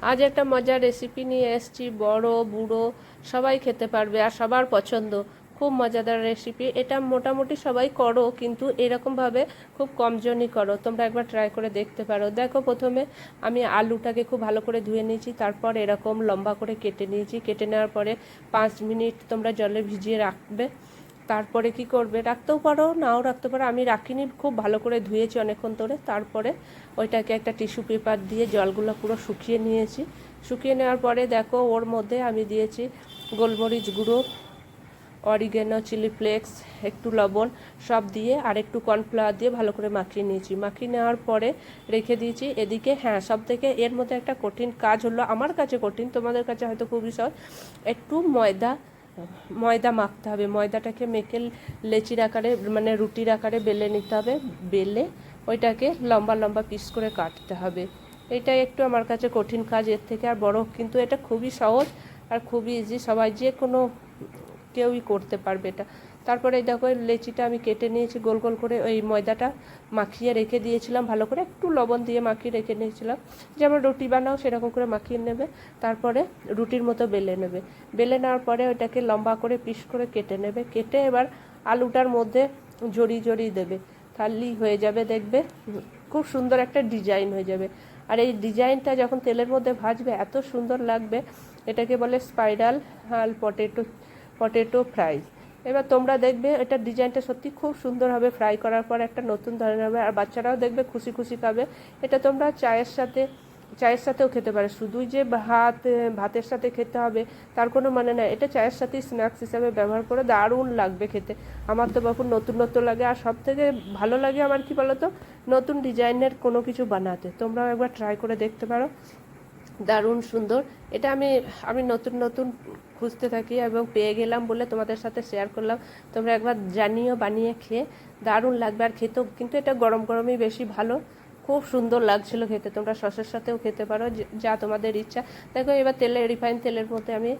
আজ একটা মজার রেসিপি নিয়ে এসেছি, বড় বুড়ো সবাই খেতে পারবে আর সবার পছন্দ। খুব মজাদার রেসিপি এটা, মোটামুটি সবাই করো কিন্তু এরকমভাবে খুব কমজনই করো। তোমরা একবার ট্রাই করে দেখতে পারো। দেখো, প্রথমে আমি আলুটাকে খুব ভালো করে ধুয়ে নিয়েছি, তারপর এরকম লম্বা করে কেটে নিয়েছি। কেটে নেওয়ার পরে 5 মিনিট তোমরা জলে ভিজিয়ে রাখবে। তারপরে কি করবে, রাখতেও পারো নাও রাখতে পারো, আমি রাখিনি, খুব ভালো করে ধুয়েছি অনেকক্ষণ ধরে। তারপরে ওইটাকে একটা টিস্যু পেপার দিয়ে জলগুলো পুরো শুকিয়ে নিয়েছি। শুকিয়ে নেওয়ার পরে দেখো, ওর মধ্যে আমি দিয়েছি গোলমরিচ গুঁড়ো, অরিগেনো, চিলি ফ্লেক্স, একটু লবণ সব দিয়ে আর একটু কর্নফ্লাওয়ার দিয়ে ভালো করে মাখিয়ে নিয়েছি। মাখিয়ে নেওয়ার পরে রেখে দিয়েছি এদিকে। হ্যাঁ, সব থেকে এর মধ্যে একটা কঠিন কাজ হলো, আমার কাছে কঠিন, তোমাদের কাছে হয়তো খুবই সহজ। একটু ময়দা মাখতে হবে। ময়দাটাকে মেখে লেচির আকারে, মানে রুটির আকারে বেলে নিতে হবে। বেলে ওইটাকে লম্বা লম্বা পিস করে কাটতে হবে। এটাই একটু আমার কাছে কঠিন কাজ, এর থেকে আর বড়, কিন্তু এটা খুবই সহজ আর খুবই ইজি, সবাই যে কোনো কেউই করতে পারবে এটা। তারপরে দেখো, লেচিটা আমি কেটে নিয়েছি গোল গোল করে। ওই ময়দাটা মাখিয়ে রেখে দিয়েছিলাম ভালো করে, একটু লবণ দিয়ে মাখিয়ে রেখে নিয়েছিলাম। যেমন রুটি বানাও সেরকম করে মাখিয়ে নেবে। তারপরে রুটির মতো বেলে নেবে। বেলে নেওয়ার পরে ওইটাকে লম্বা করে পিস করে কেটে নেবে। কেটে এবার আলুটার মধ্যে জড়িয়ে জড়িয়ে দেবে, তাহলেই হয়ে যাবে। দেখবে খুব সুন্দর একটা ডিজাইন হয়ে যাবে। আর এই ডিজাইনটা যখন তেলের মধ্যে ভাজবে এত সুন্দর লাগবে। এটাকে বলে স্পাইরাল পটেটো ফ্রাই। এবার তোমরা দেখবে এটার ডিজাইনটা সত্যি খুব সুন্দর হবে। ফ্রাই করার পর একটা নতুন ধরনের হবে, আর বাচ্চারাও দেখবে খুশি খুশি খাবে। এটা তোমরা চায়ের সাথেও খেতে পারে। শুধুই যে ভাতের সাথে খেতে হবে তার কোনো মানে না, এটা চায়ের সাথেই স্ন্যাক্স হিসাবে ব্যবহার করে দারুণ লাগবে খেতে। আমার তো বাপুর নতুন নতুন লাগে, আর সব থেকে ভালো লাগে আমার কি বলো তো, নতুন ডিজাইনের কোনো কিছু বানাতে। তোমরাও একবার ট্রাই করে দেখতে পারো, দারুণ সুন্দর। এটা আমি নতুন নতুন খুঁজতে থাকি এবং পেয়ে গেলাম বলে তোমাদের সাথে শেয়ার করলাম। তোমরা একবার জানিও, বানিয়ে খেয়ে দারুণ লাগবে। আর খেতেও কিন্তু এটা গরম গরমই বেশি ভালো, খুব সুন্দর লাগছিল খেতে। তোমরা সসের সাথেও খেতে পারো, যা তোমাদের ইচ্ছা। দেখো, এবার রিফাইন তেলের মধ্যে আমি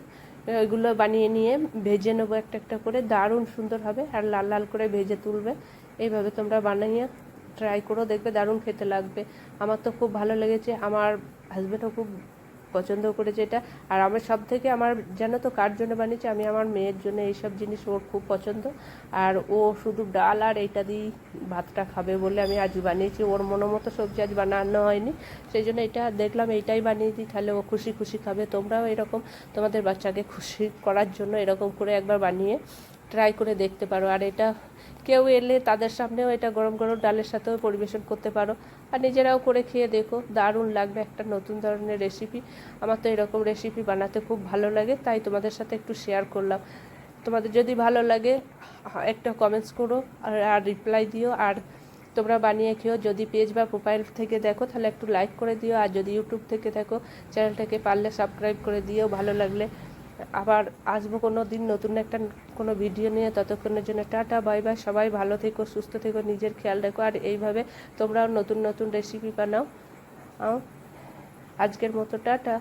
ওইগুলো বানিয়ে নিয়ে ভেজে নেবো একটা একটা করে, দারুণ সুন্দর হবে আর লাল লাল করে ভেজে তুলবে। এইভাবে তোমরা বানিয়ে ট্রাই করো, দেখবে দারুণ খেতে লাগবে। আমার তো খুব ভালো লেগেছে, আমার হাজব্যান্ডও খুব পছন্দ করেছে এটা। আর আমার সব থেকে, আমার জানো তো কার জন্য বানিয়েছি, আমি আমার মেয়ের জন্য। এইসব জিনিস ওর খুব পছন্দ, আর ও শুধু ডাল আর এইটা দিয়েই ভাতটা খাবে বলে আমি আজ বানিয়েছি। ওর মতো সবজি আজ বানানো হয়নি, সেই জন্য এটা দেখলাম এইটাই বানিয়ে দিই, তাহলে ও খুশি খুশি খাবে। তোমরাও এরকম তোমাদের বাচ্চাকে খুশি করার জন্য এরকম করে একবার বানিয়ে ট্রাই করে দেখতে পারো। আর এটা কেউ এলে তাদের সামনেও এটা গরম গরম ডালের সাথেও পরিবেশন করতে পারো, আর নিজেরাও করে খেয়ে দেখো, দারুণ লাগবে। একটা নতুন ধরনের রেসিপি। আমার তো এরকম রেসিপি বানাতে খুব ভালো লাগে, তাই তোমাদের সাথে একটু শেয়ার করলাম। তোমাদের যদি ভালো লাগে একটা কমেন্টস করো আর রিপ্লাই দিও। আর তোমরা বানিয়ে খেও। যদি পেজ বা প্রোফাইল থেকে দেখো তাহলে একটু লাইক করে দিও, আর যদি ইউটিউব থেকে দেখো চ্যানেলটাকে পারলে সাবস্ক্রাইব করে দিও। ভালো লাগলে আবার আসবো কোনো দিন নতুন একটা কোনো ভিডিও নিয়ে। ততক্ষণের জন্য টাটা, বাই বাই। সবাই ভালো থেকো, সুস্থ থেকো, নিজের খেয়াল রেখো। আর এইভাবে তোমরাও নতুন নতুন রেসিপি বানাও। আজকের মতো টাটা।